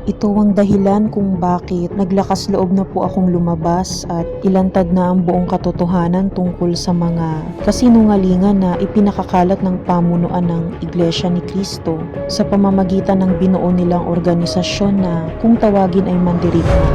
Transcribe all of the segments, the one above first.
Ito ang dahilan kung bakit naglakas loob na po akong lumabas at ilantad na ang buong katotohanan tungkol sa mga kasinungalingan na ipinakakalat ng pamunuan ng Iglesia ni Cristo sa pamamagitan ng binuo nilang organisasyon na kung tawagin ay mandirigma.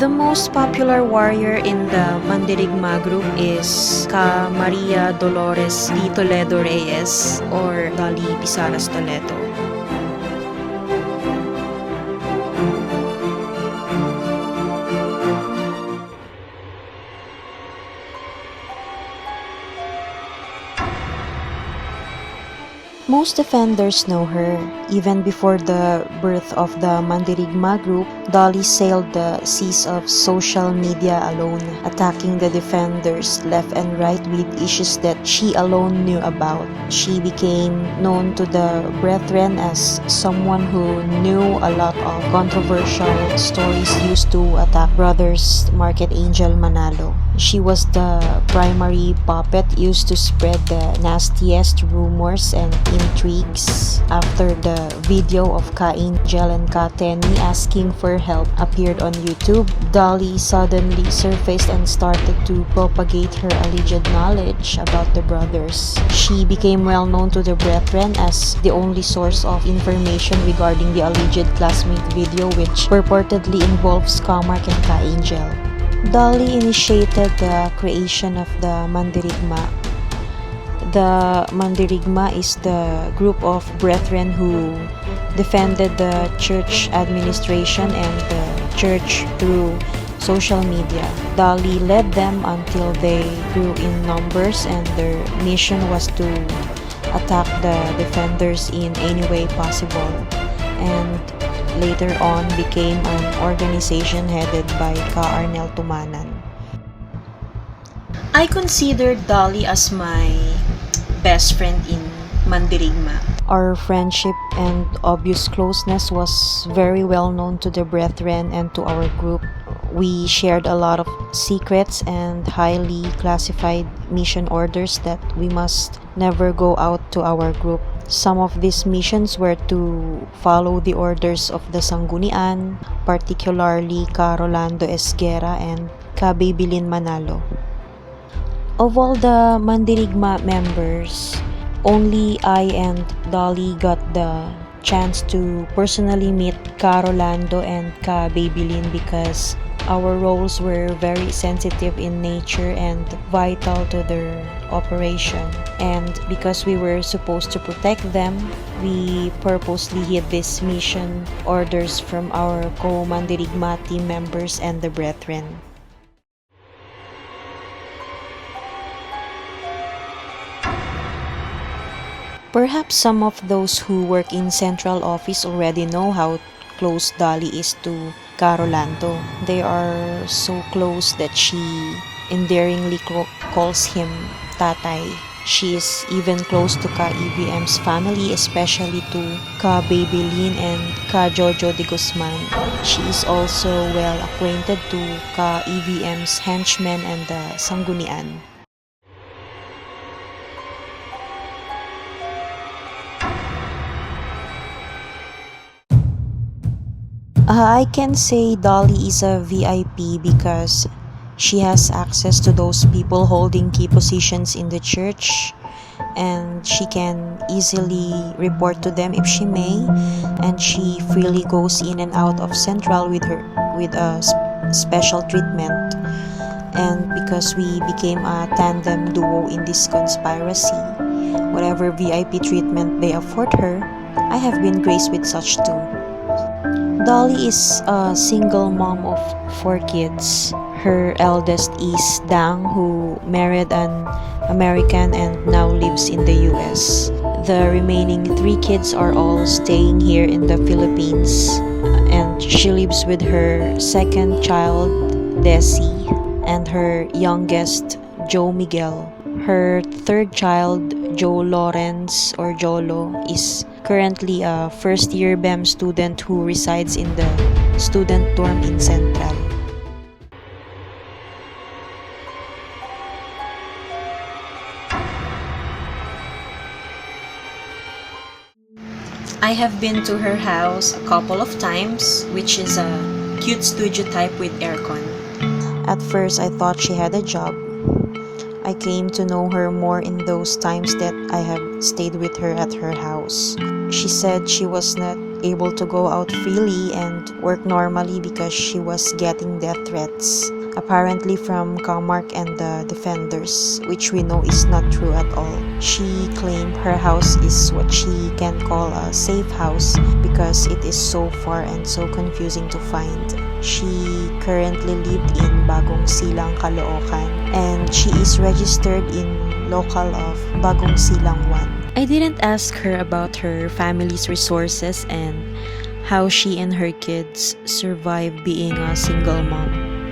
The most popular warrior in the Mandirigma group is Ka Maria Dolores Di Toledo Reyes or Dali Pisaras Toledo. Most defenders know her. Even before the birth of the Mandirigma group, Dolly sailed the seas of social media alone, attacking the defenders left and right with issues that she alone knew about. She became known to the brethren as someone who knew a lot of controversial stories used to attack brothers Market Angel Manalo. She was the primary puppet used to spread the nastiest rumors and intrigues. After the video of Ka Angel and Ka Tenny asking for help appeared on YouTube, Dolly suddenly surfaced and started to propagate her alleged knowledge about the brothers. She became well known to the brethren as the only source of information regarding the alleged classmate video, which purportedly involves Kamark and Ka Angel. Dolly initiated the creation of the Mandirigma. The Mandirigma is the group of brethren who defended the church administration and the church through social media. Dolly led them until they grew in numbers, and their mission was to attack the defenders in any way possible, and later on became an organization headed by Ka Arnel Tumanan. I considered Dolly as my best friend in Mandirigma. Our friendship and obvious closeness was very well known to the brethren and to our group. We shared a lot of secrets and highly classified mission orders that we must never go out to our group. Some of these missions were to follow the orders of the Sanggunian, particularly Ka Rolando Esguera and Ka Babylin Manalo. Of all the Mandirigma members, only I and Dolly got the chance to personally meet Ka Rolando and Ka Babylin because our roles were very sensitive in nature and vital to their operation. And because we were supposed to protect them, we purposely hid these mission orders from our co-Mandirigma team members and the brethren. Perhaps some of those who work in central office already know how close Dolly is to Ka Rolando. They are so close that she endearingly calls him Tatay. She is even close to Ka EVM's family, especially to Ka Babylin and Ka Jojo de Guzman. She is also well acquainted to Ka EVM's henchmen and the Sanggunian. I can say Dolly is a VIP because she has access to those people holding key positions in the church, and she can easily report to them if she may, and she freely goes in and out of Central with a special treatment. And because we became a tandem duo in this conspiracy, whatever VIP treatment they afford her, I have been graced with such too. Dolly is a single mom of 4 kids. Her eldest is Dang, who married an American and now lives in the US. The remaining 3 kids are all staying here in the Philippines, and she lives with her second child, Desi, and her youngest, Joe Miguel. Her third child, Joe Lawrence or Jolo, is currently a first-year BEM student who resides in the student dorm in Central. I have been to her house a couple of times, which is a cute studio type with aircon. At first, I thought she had a job. I came to know her more in those times that I have stayed with her at her house. She said she was not able to go out freely and work normally because she was getting death threats, apparently from Comark and the defenders, which we know is not true at all. She claimed her house is what she can call a safe house because it is so far and so confusing to find. She currently lived in Bagong Silang, Caloocan, and she is registered in local of Bagong Silang 1. I didn't ask her about her family's resources and how she and her kids survive being a single mom,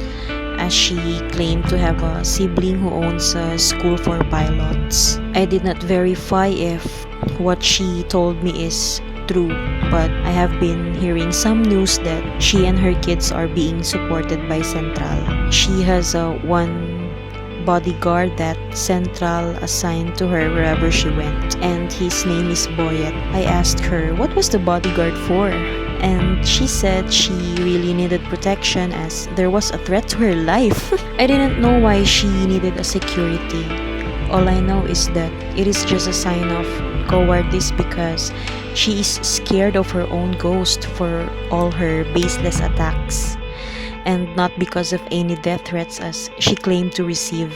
as she claimed to have a sibling who owns a school for pilots. I did not verify if what she told me is true, but I have been hearing some news that she and her kids are being supported by Central. She has one bodyguard that Central assigned to her wherever she went, and his name is Boyet. I asked her what was the bodyguard for, and she said she really needed protection as there was a threat to her life. I didn't know why she needed a security. All I know is that it is just a sign of cowardice because she is scared of her own ghost for all her baseless attacks, and not because of any death threats as she claimed to receive.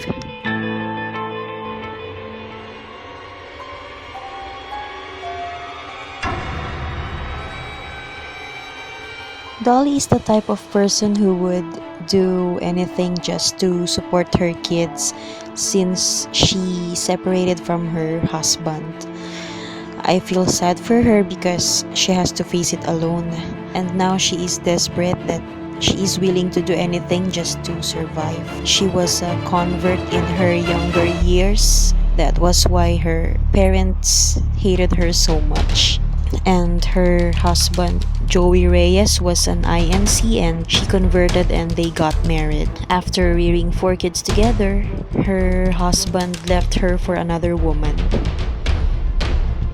Dolly is the type of person who would do anything just to support her kids since she separated from her husband. I feel sad for her because she has to face it alone, and now she is desperate that she is willing to do anything just to survive. She was a convert in her younger years. That was why her parents hated her so much. And her husband, Joey Reyes, was an INC and she converted and they got married. After rearing 4 kids together, her husband left her for another woman.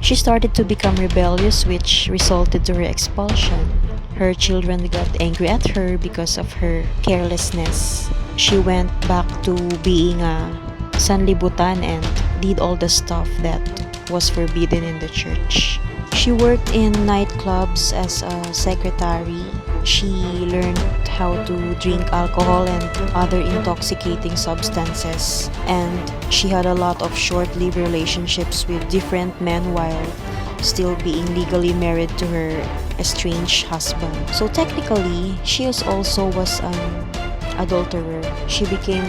She started to become rebellious, which resulted to her expulsion. Her children got angry at her because of her carelessness. She went back to being a sanlibutan and did all the stuff that was forbidden in the church. She worked in nightclubs as a secretary. She learned how to drink alcohol and other intoxicating substances, and she had a lot of short-lived relationships with different men while still being legally married to her estranged husband. So technically, she also was an adulterer. She became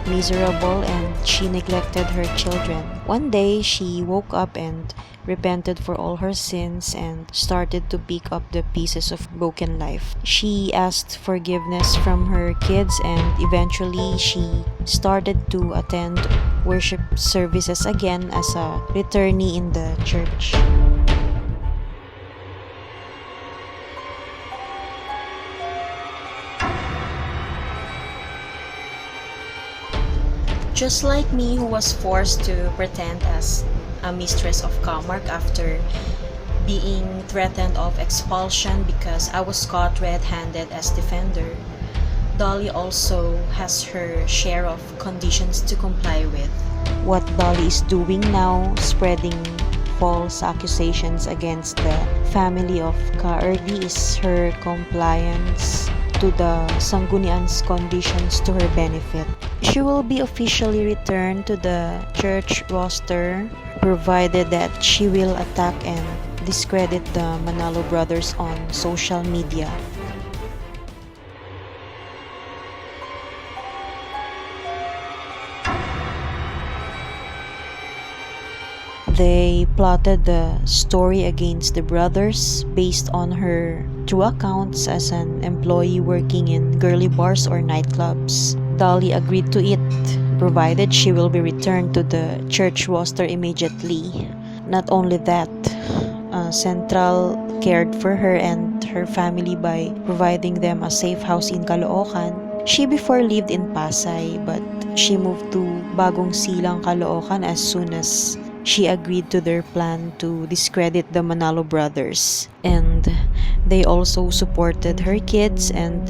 miserable and she neglected her children. One day, she woke up and repented for all her sins and started to pick up the pieces of broken life. She asked forgiveness from her kids and eventually she started to attend worship services again as a returnee in the church. Just like me, who was forced to pretend as a mistress of Comark after being threatened of expulsion because I was caught red-handed as defender, Dolly also has her share of conditions to comply with. What Dolly is doing now, spreading false accusations against the family of Ka-Erdi, is her compliance to the Sanggunian's conditions to her benefit. She will be officially returned to the church roster provided that she will attack and discredit the Manalo brothers on social media. They plotted the story against the brothers based on her true accounts as an employee working in girly bars or nightclubs. Dolly agreed to it, provided she will be returned to the church roster immediately. Not only that, Central cared for her and her family by providing them a safe house in Caloocan. She before lived in Pasay, but she moved to Bagong Silang, Caloocan as soon as she agreed to their plan to discredit the Manalo brothers. And they also supported her kids, and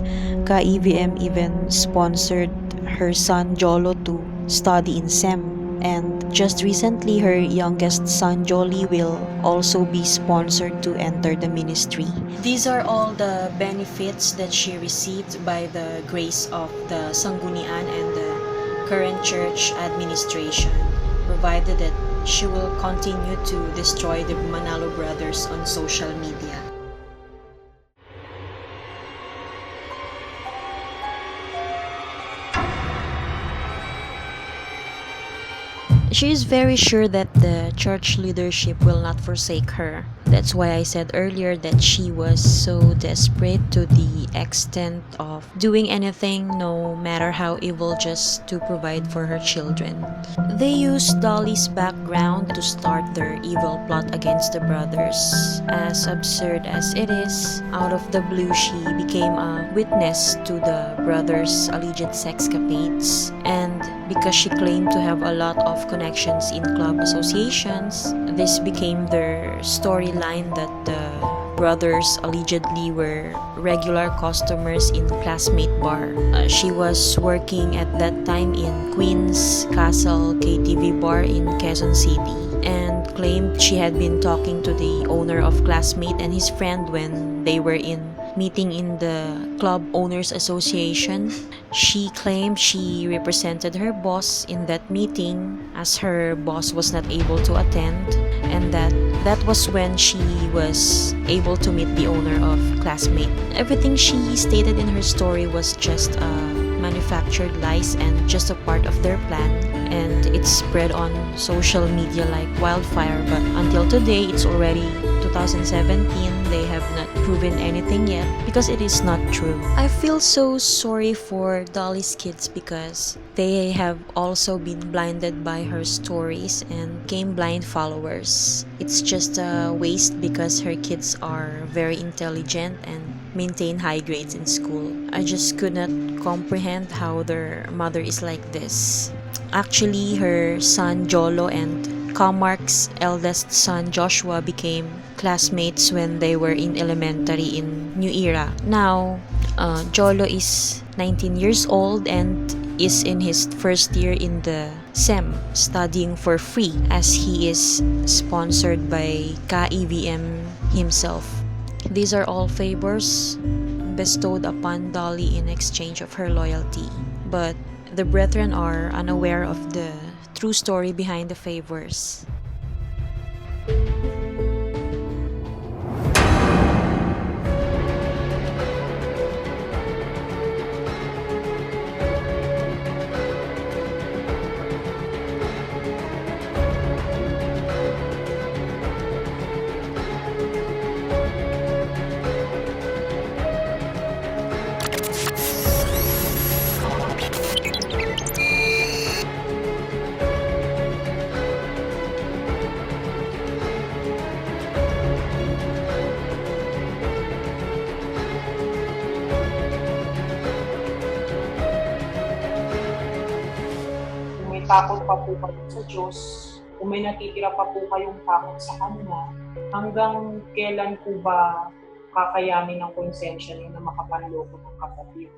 Ka-EVM even sponsored her son Jolo to study in SEM. And just recently, her youngest son Jolly will also be sponsored to enter the ministry. These are all the benefits that she received by the grace of the Sanggunian and the current church administration, provided that she will continue to destroy the Manalo brothers on social media. She is very sure that the church leadership will not forsake her. That's why I said earlier that she was so desperate to the extent of doing anything, no matter how evil, just to provide for her children. They used Dolly's background to start their evil plot against the brothers. As absurd as it is, out of the blue she became a witness to the brothers' alleged sexcapades. And because she claimed to have a lot of connections in club associations, this became their storyline that the brothers allegedly were regular customers in Classmate Bar. She was working at that time in Queen's Castle KTV Bar in Quezon City and claimed she had been talking to the owner of Classmate and his friend when they were in meeting in the Club Owners Association. She claimed she represented her boss in that meeting as her boss was not able to attend, and that was when she was able to meet the owner of Classmate. Everything she stated in her story was just manufactured lies and just a part of their plan, and it spread on social media like wildfire. But until today, it's already 2017, they have not proven anything yet because it is not true. I feel so sorry for Dolly's kids because they have also been blinded by her stories and became blind followers. It's just a waste because her kids are very intelligent and maintain high grades in school. I just could not comprehend how their mother is like this. Actually, her son Jolo and Kamark's eldest son Joshua became classmates when they were in elementary in New Era. Now, Jolo is 19 years old and is in his first year in the SEM, studying for free as he is sponsored by Ka-EVM himself. These are all favors bestowed upon Dolly in exchange of her loyalty. But the brethren are unaware of the true story behind the favors. Takot pa po kayo sa Diyos, kung may natitira pa po kayong takot sa Kanya, Hanggang kailan po ba kakayanin ng konsensya niyo na makapanloko ng kapatid?